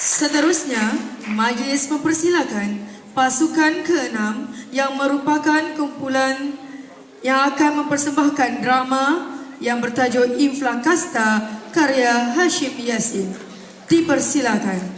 Seterusnya, majlis mempersilakan pasukan ke-6 yang merupakan kumpulan yang akan mempersembahkan drama yang bertajuk Inflakasta karya Hashim Yassin. Dipersilakan.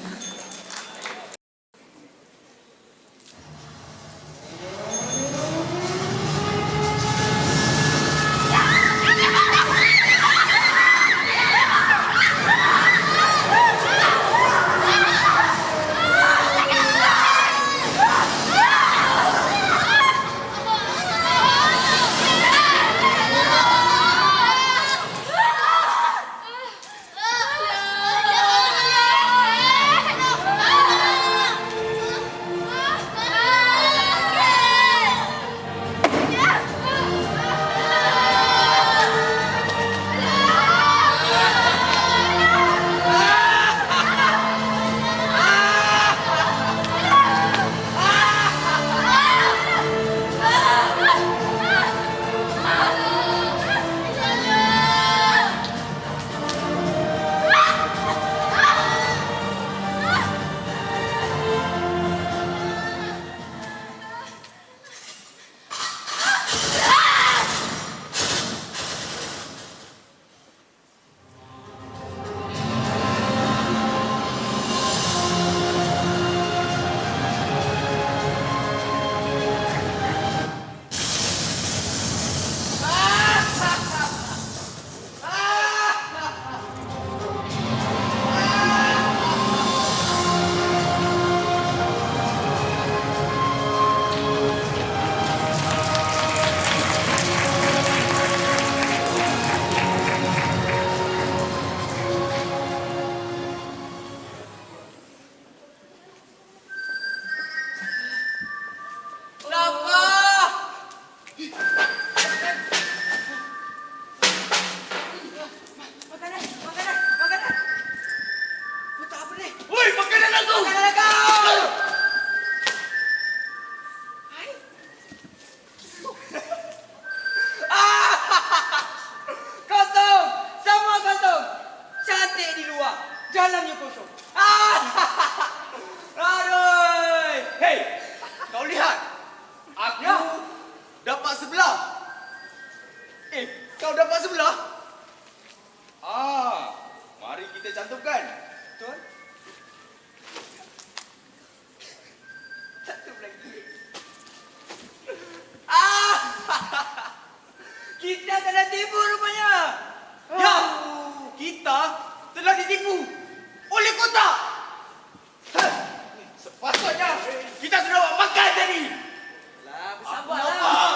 Jalannya kosong. Aduh. Hei, kau lihat. Aku Ya. dapat sebelah. Kau dapat sebelah? Mari kita cantumkan. Betul? Satu lagi. Kita telah tipu rupanya. Ya, kita telah ditipu oleh kota. Sepatutnya kita sudah makan tadi. Lah, bersabarlah.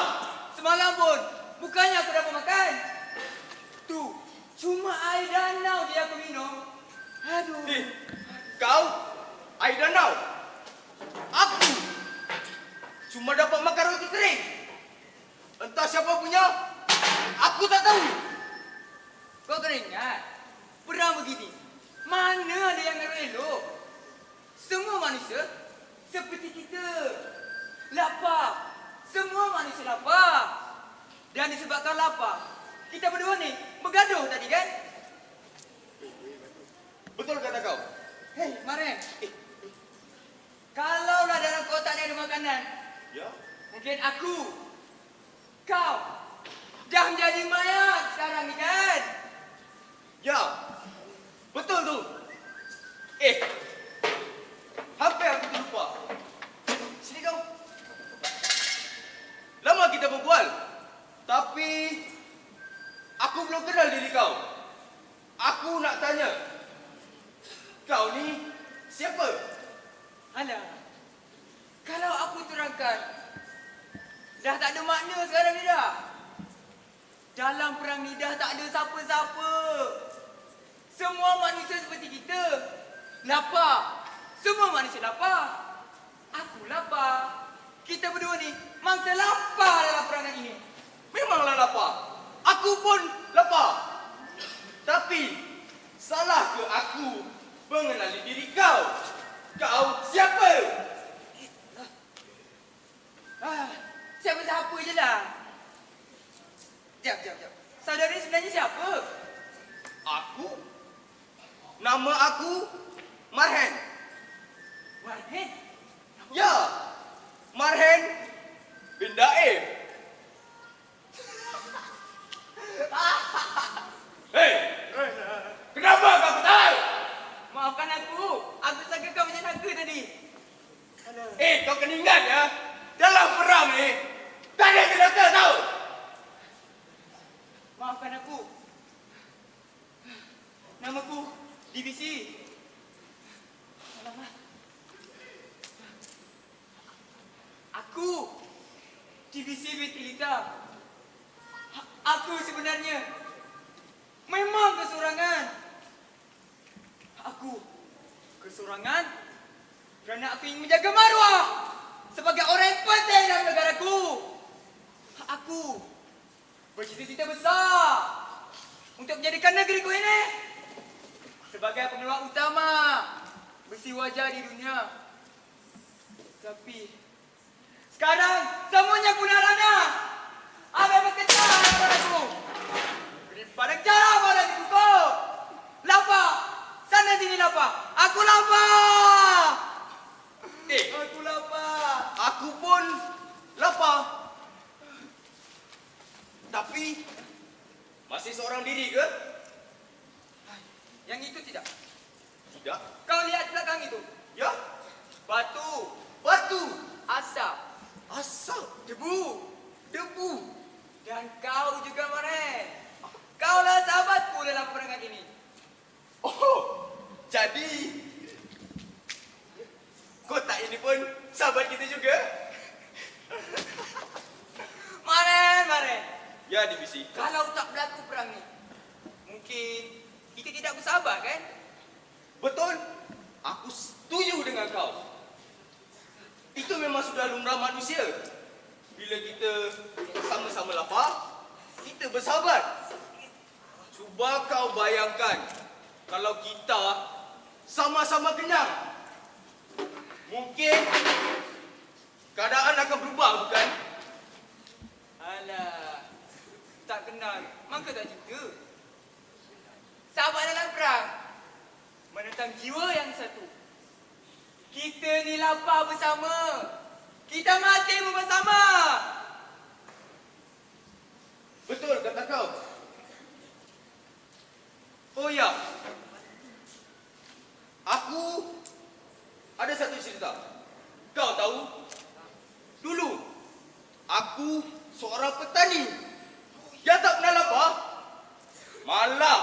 Semalam pun bukannya aku dapat makan. Tu, cuma air danau dia aku minum. Aduh. Kau, I don't know. Aku cuma dapat makan roti kering. Entah siapa punya, aku tak tahu. Kau kena ingat, perang begini, mana ada yang elok? Semua manusia seperti kita. Lapar. Semua manusia lapar. Dan disebabkan lapar, kita berdua ni bergaduh tadi kan? Betul kata kau. Hei, Maren. Kalaulah dalam kotak ni ada makanan, Ya. mungkin aku, kau, dah menjadi mayat sekarang ni kan? Ya. Betul tu. Hampir aku terlupa. Sini kau. Lama kita berbual. Tapi aku belum kenal diri kau. Aku nak tanya. Kau ni siapa? Alah, kalau aku terangkan, dah tak ada makna sekarang ni dah. Dalam perang ni dah tak ada siapa-siapa. Semua manusia seperti kita. Lapar. Semua manusia lapar. Aku lapar. Kita berdua ni mangsa lapar dalam perangan ini. Memanglah lapar. Aku pun lapar. Tapi salah ke aku mengenali diri kau? Kau siapa? Siapa-siapa je lah. Jap. Saudara sebenarnya siapa? Aku? Nama aku Marhan. Marhen? Ya, Marhen bin Daif. Hei, kenapa kau ketawa? Maafkan aku. Aku sangka kau macam naga tadi. Kau kena ingat ya, dalam perang ni, tak ada celaka tau. Maafkan aku. Namaku Divisi. Alamak. Aku Divisi Betilita. Aku sebenarnya memang kesorangan. Aku kesorangan kerana aku ingin menjaga maruah sebagai orang yang penting dalam negaraku. Aku bercita-cita besar untuk menjadikan negeriku ini sebagai pengeluar utama besi wajah di dunia. Tapi sekarang semuanya punah rana. Apa yang berkejar padaku? Pada cara pada dipukul. Lapar. Sana sini lapar. Aku lapar. Aku lapar. Aku pun lapar. Tapi masih seorang diri ke? Yang itu tidak. Tidak. Kau lihat belakang itu. Ya, Batu. batu, Asap. asap, Debu. debu. Dan kau juga Maren. Kaulah sahabatku dalam peperangan ini. Oh, jadi kotak ini pun sahabat kita juga. Maren. Ya, Divisi. Kalau tak berlaku perang ni, mungkin kita tidak bersahabat kan? Betul. Aku setuju dengan kau. Itu memang sudah lumrah manusia. Bila kita sama-sama lapar, kita bersahabat. Cuba kau bayangkan kalau kita sama-sama kenyang. Mungkin keadaan akan berubah, bukan? Alah, tak kenal, maka tak cinta. Sahabat dalam perang menentang jiwa yang satu. Kita ni lapar bersama. Kita mati pun bersama. Betul kata kau. Oh ya, aku ada satu cerita. Kau tahu, dulu aku seorang petani yang tak pernah lapar. Malah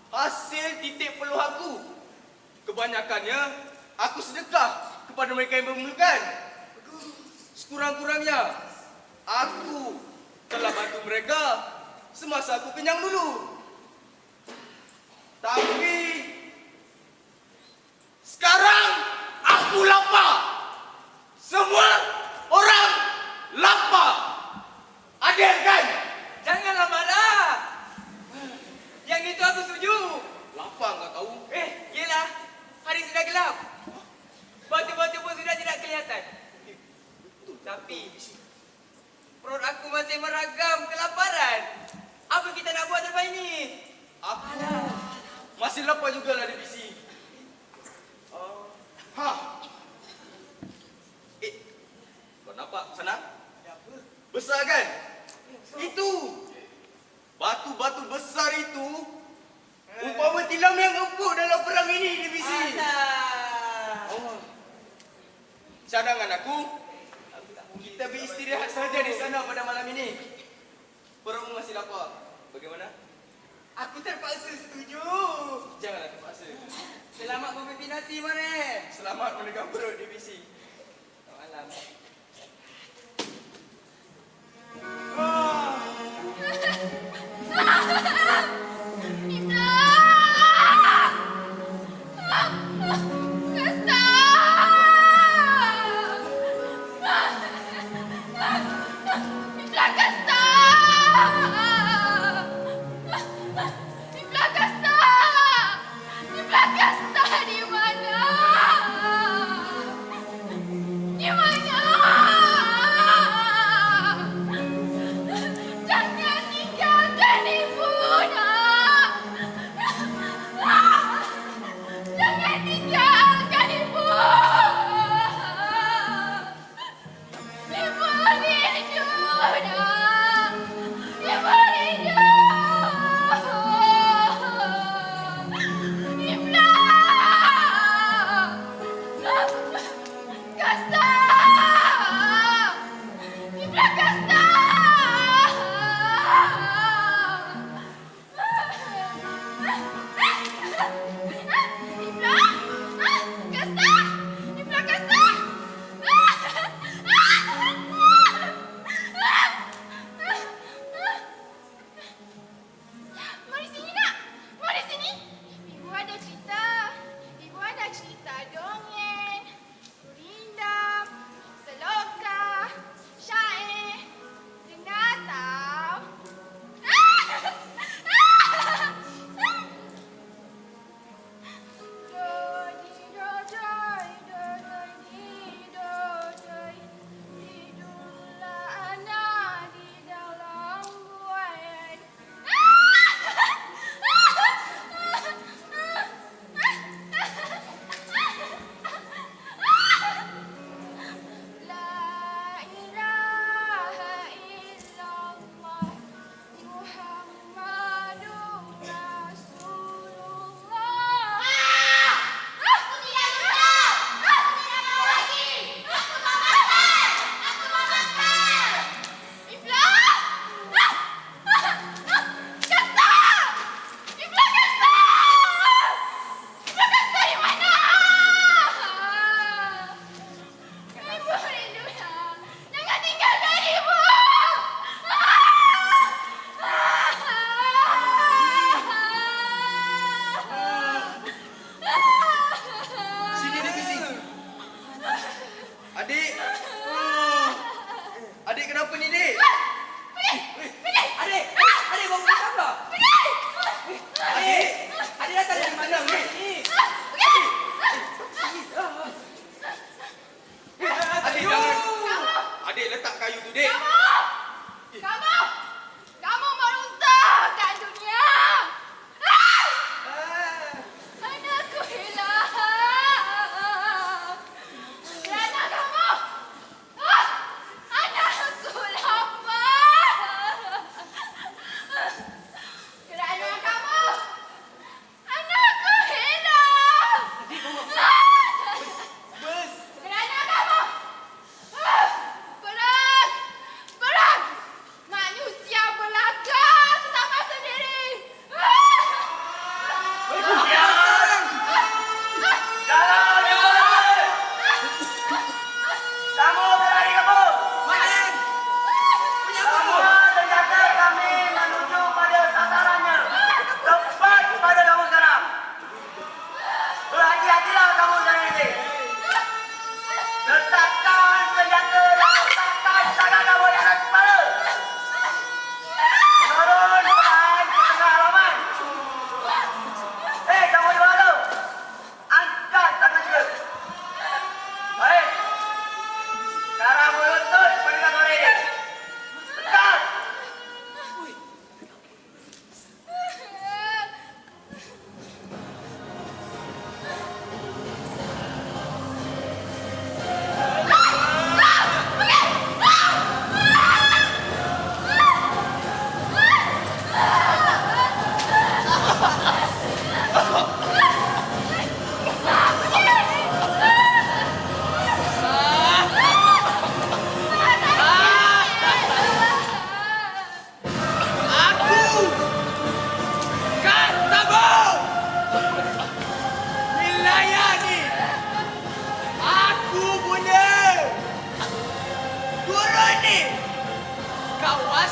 hasil titik peluh aku kebanyakannya aku sedekah kepada mereka yang memerlukan. Sekurang-kurangnya aku telah bantu mereka semasa aku kenyang dulu. Tapi sekarang aku lapar. Semua orang lapar. Adil kan? Janganlah marah. Yang itu aku setuju. Lapar kau tahu? Yelah. Hari sudah gelap. Batu-batu pun sudah tidak kelihatan. Tapi perut aku masih meragam kelaparan. Apa kita nak buat lepas ini? Aku masih lapar juga lah, Divisi. Kau nampak sana? Besar kan? Itu batu-batu besar itu umpama tilam yang empuk dalam perang ini, Divisi. Cadangan aku, kita beristirahat saja di sana pada malam ini. Perutmu masih lapar. Bagaimana? Aku terpaksa setuju. Janganlah terpaksa. Selamat memimpin hati, Maren. Selamat menegang perut, Divisi. Malam. Di mana?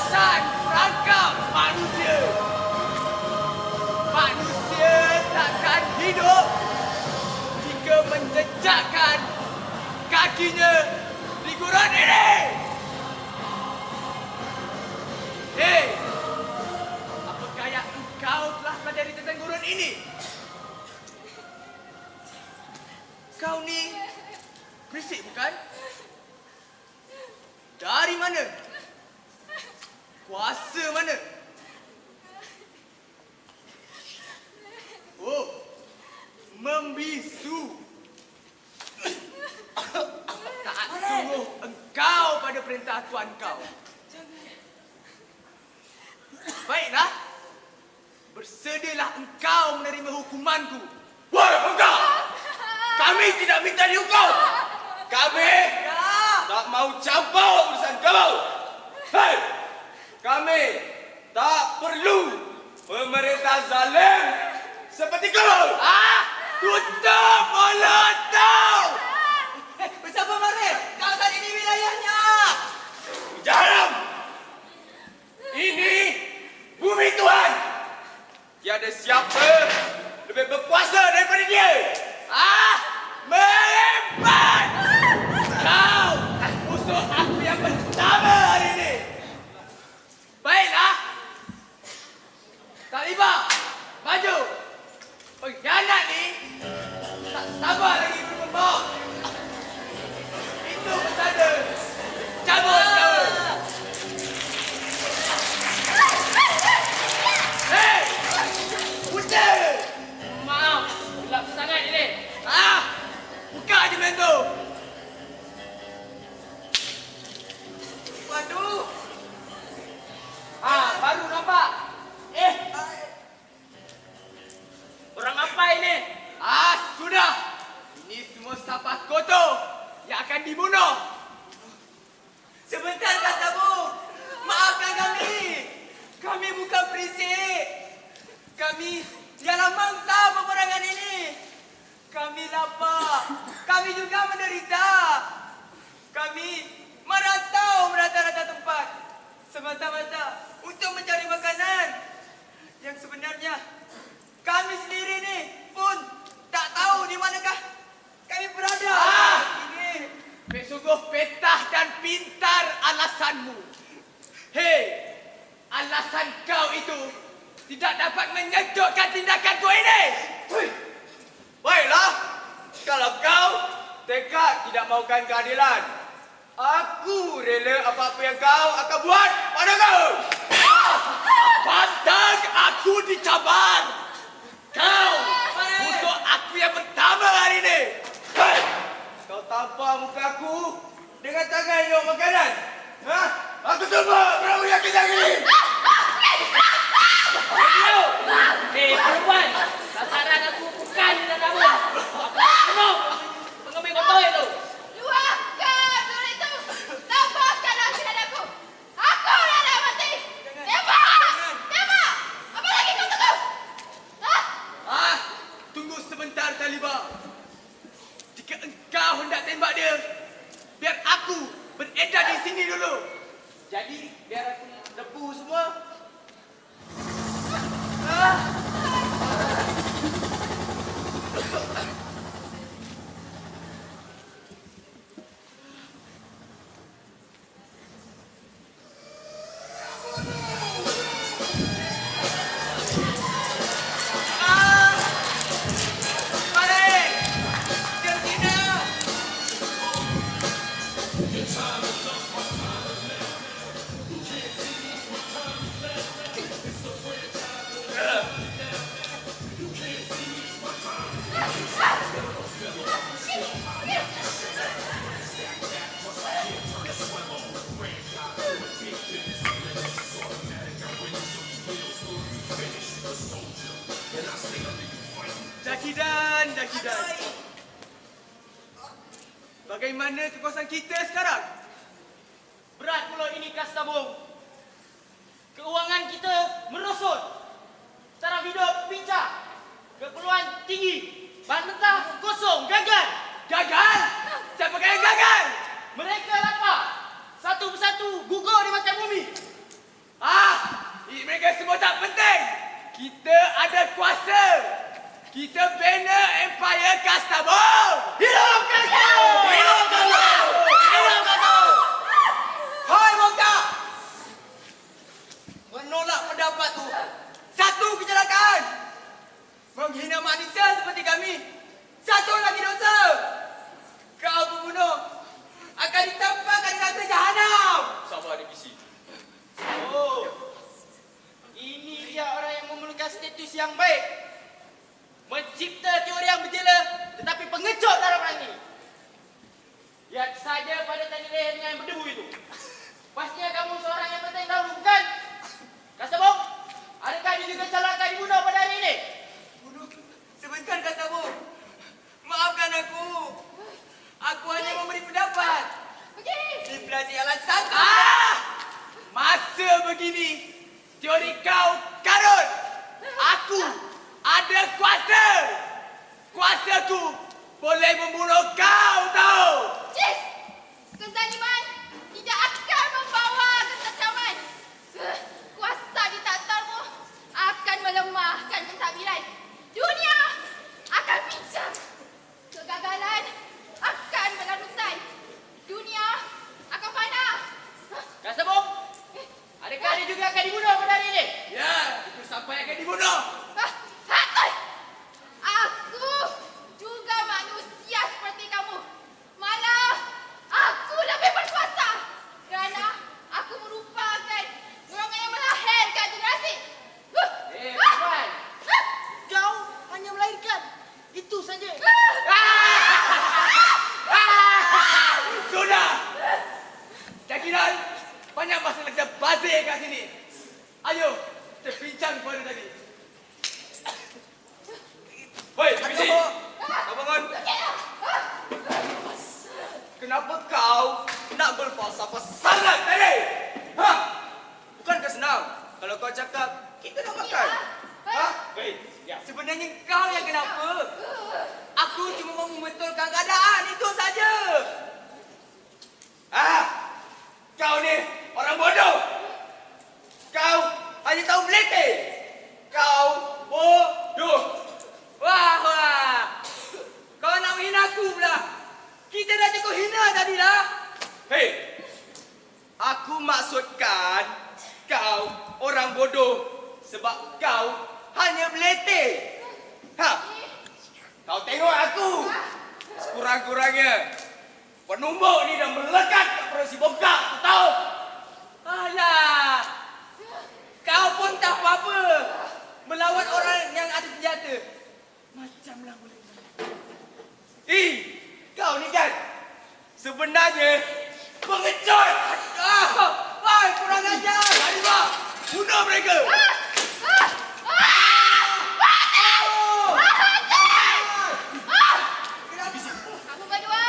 kawasan perangkap manusia. Manusia takkan hidup jika menjejakkan kakinya di gurun ini. Hei, apakah yang engkau telah pelajari tentang gurun ini? Kau ni berisik bukan? Dari mana? Kuasa mana? Oh, membisu. Tak suruh engkau pada perintah tuan kau. Baiklah. Bersedialah engkau menerima hukumanku. Woi, engkau! Kami tidak minta dihukum. Kami tak mau campur urusan kamu. Hei! Kami tak perlu pemerintah zalim seperti kamu. Tutup mulut kau! Bersabar mari. Kawasan ini wilayahnya. Jangan! Ini bumi Tuhan. Tiada siapa lebih berkuasa daripada dia. Merempat! Kau musuh aku yang pertama hari ini. Baiklah. Talibah, maju. Pengkhianat ni tak sabar lagi berkembang. Itu bertanda. Cabut kau. Hei! Buta! Maaf, gelap sangat ini. Buka je pintu. Waduh. Baru nampak. Orang apa ini? Sudah. Ini semua sampah kotor yang akan dibunuh. Sebentar, Kak Sabu. Maafkan kami. Kami bukan perisik. Kami ialah mangsa peperangan ini. Kami lapar. Kami juga menderita. Kami merantau merata-rata tempat semata-mata untuk mencari makanan. Yang sebenarnya kami sendiri ni pun tak tahu di manakah kami berada. Ini sungguh petah dan pintar alasanmu. Hei, alasan kau itu tidak dapat menyedutkan tindakanku ini. Baiklah, kalau kau tekad tidak mahukan keadilan, aku rela apa-apa yang kau akan buat pada kau. Pantang aku dicabar. Kau musuh aku yang pertama hari ini. Hei, kau tampar muka aku dengan tangan yang makanan. Aku cuba berapa yakin lagi. Hei perempuan, sasaran aku bukan dengan kamu. Aku penuh pengemis kotor itu. Luahkan mulut itu. Lepaskanlah silaku. Aku dah nak mati. Tembak! Tembak! Apa lagi kau tunggu? Tunggu sebentar, Talibah. Jika engkau hendak tembak dia, biar aku beredar di sini dulu. Jadi, biar aku debu semua. Jakidan. Bagaimana kekuasaan kita sekarang? Berat pula ini, Kas Tabung. Keuangan kita merosot. Taraf hidup pincang. Keperluan tinggi. Bahan mentah kosong, gagal. Gagal? Siapa yang gagal? Mereka lapar. Satu persatu gugur di makan bumi. membunuh kau tahu. Cis! Kezaliman tidak akan membawa ketentraman. Kuasa diktatormu akan melemahkan pentadbiran. Dunia akan pincang. Kegagalan akan berlarutan. Dunia akan fana. Kak Sabung, adakah dia juga akan dibunuh pada hari ini? Ya, itu sampai akan dibunuh. Hakul! Aku juga manusia seperti kamu. Malah, aku lebih berkuasa. Kerana aku merupakan golongan yang melahirkan generasi. Perempuan. Kau hanya melahirkan. Itu saja. Sudah. Cakiran, banyak masa kita bazir kat sini. Ayo, kita bincang pada tadi. Woi, Habisi. Kau bangun. Kenapa kau nak berfalsafah sangat tadi? Ha? Bukankah senang kalau kau cakap kita nak makan? Ha? Hei, ya. Sebenarnya kau yang kenapa? Aku cuma mau membetulkan keadaan. Itu saja. Ah, kau ni orang bodoh. Kau hanya tahu melete. Kau bodoh. Wah. Kau nak menghina aku pula. Kita dah cukup hina tadi dah. Hei, aku maksudkan kau orang bodoh sebab kau hanya melete. Ha? Kau tengok aku. Sekurang-kurangnya penumbuk ni dah melekat kat perut si bongkak, tu tahu? Alah. Kau pun tak apa-apa. Melawan orang yang ada senjata. Macamlah boleh. Kau ni kan sebenarnya pengecut. Woi, kurang ajar. Mari bang, bunuh mereka. Kamu berdua,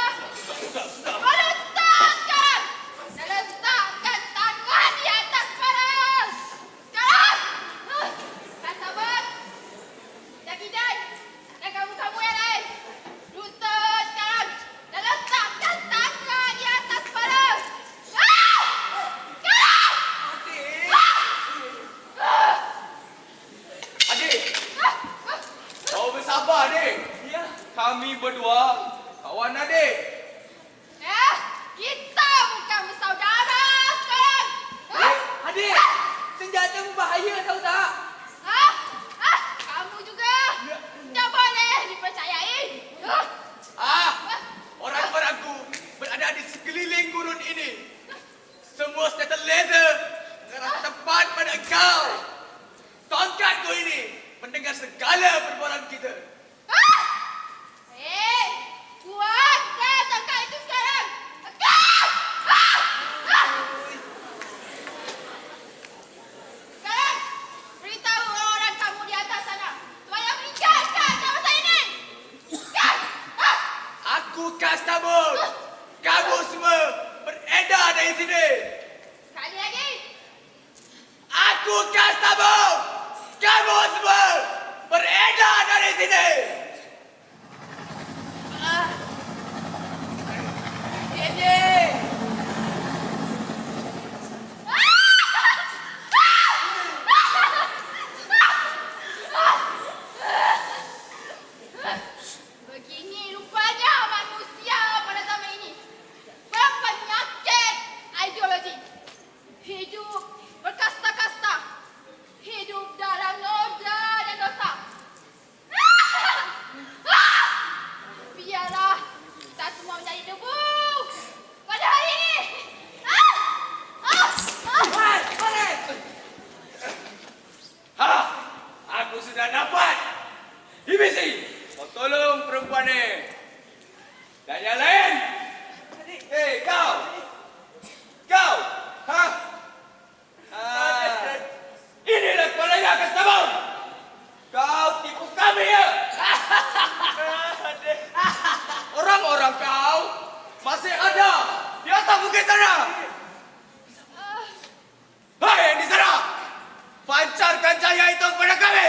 meletak sekarang. Dan letakkan tangan di atas kepala. Sekarang. Tak sabar. Jakidan dan kamu-kamu yang lain. Lutut sekarang. Dan letakkan tangan di atas kepala. Sekarang. Adik, kau bersabar adik. Ya. Kami berdua kawan adik. Kita bukan bersaudara sekarang. Adik, senjatamu bahaya tahu tak? Kamu juga tak boleh dipercayai. Orang-orangku berada di sekeliling gurun ini. Semua senjata laser mengarah tepat pada kau. Tongkatku ini mendengar segala perbualan kita. Buatkan tongkat itu sekarang. Sekarang, beritahu orang-orang kamu di atas sana supaya meninggalkan kawasan ini. Aku Kastabul. Kamu semua beredar dari sini. Sekali lagi. Aku Kastabul. Kamu semua beredar dari sini. Begini rupanya manusia pada zaman ini. Berpenyakit ideologi. Hidup berkasta-kasta. Hidup dalam noda dan dosa. Biarlah kita semua menjadi debu pada hari ini. Aku sudah dapat. Ibisi, kau tolong perempuan ni. Dan yang lain. Kau. Kau. Inilah kepalanya Kastabul. Kau tipu kami ya. Orang-orang kau masih ada di atas bukit sana. Hai yang di sana. Pancarkan cahaya itu kepada kami.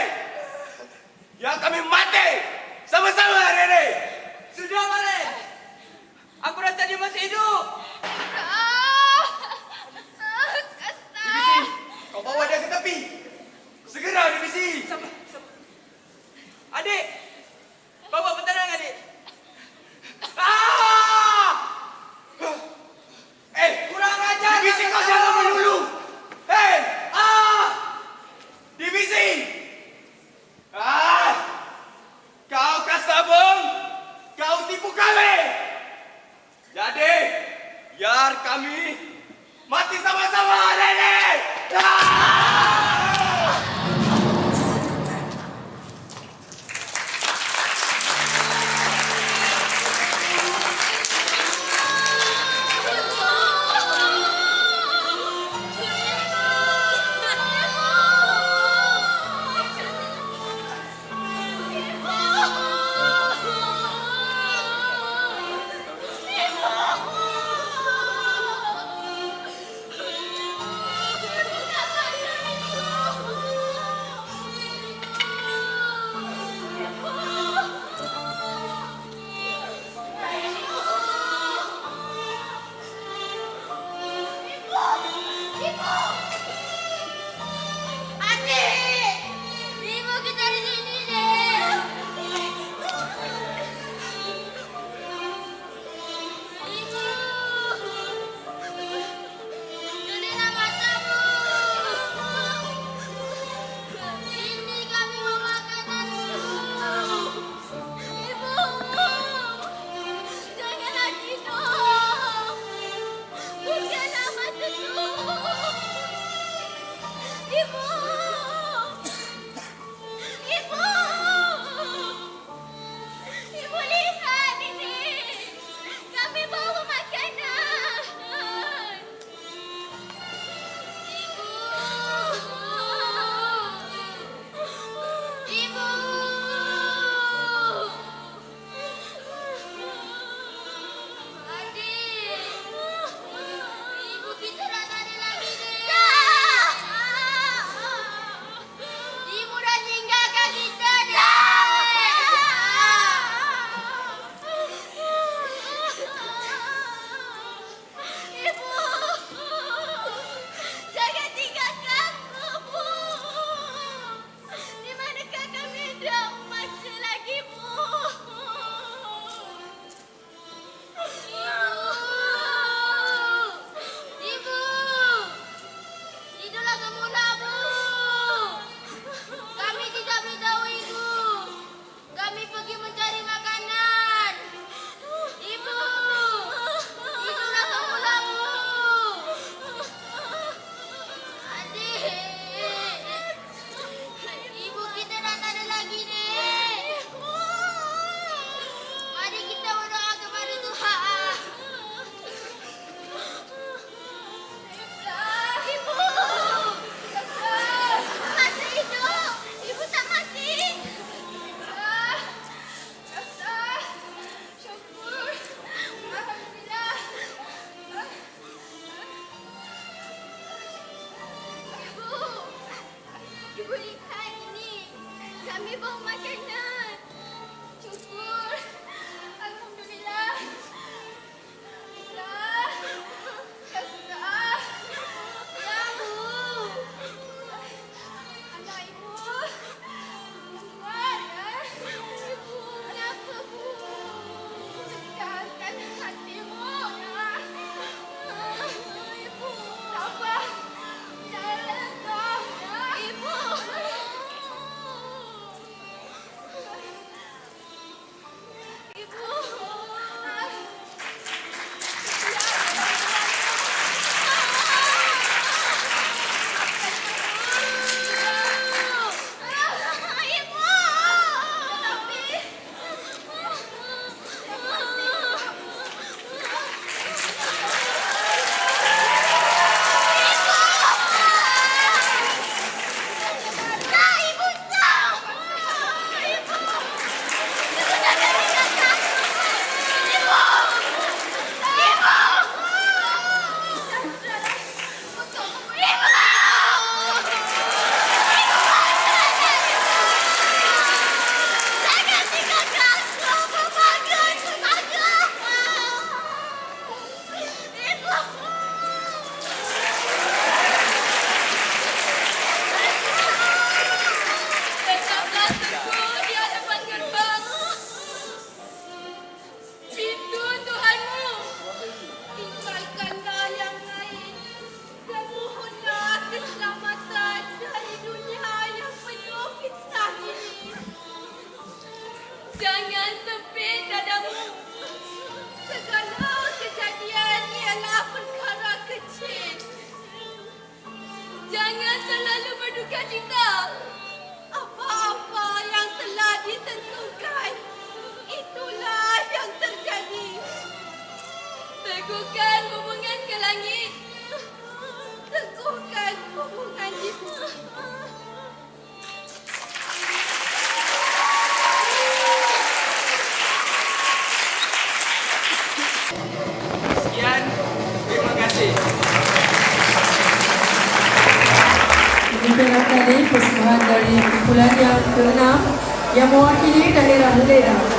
Ya kami mati sama-sama hari ini. Sudah, Malik. hidup. Divisi, kau bawa dia ke tepi. Segera, Divisi. Sabar. Adik, bawa bertenang, adik. Ah! Kurang ajar. Divisi, kau jangan melulu. Divisi. Kau kasabung. Kau tipu kami. Jadi, Bukan cinta. Apa-apa yang telah ditentukan, itulah yang terjadi. Teguhkan hubungan ke langit. Teguhkan hubungan di bumi. Sekian, terima kasih. Demikianlah tadi persembahan dari kumpulan yang ke-6 yang mewakili daerah Leda.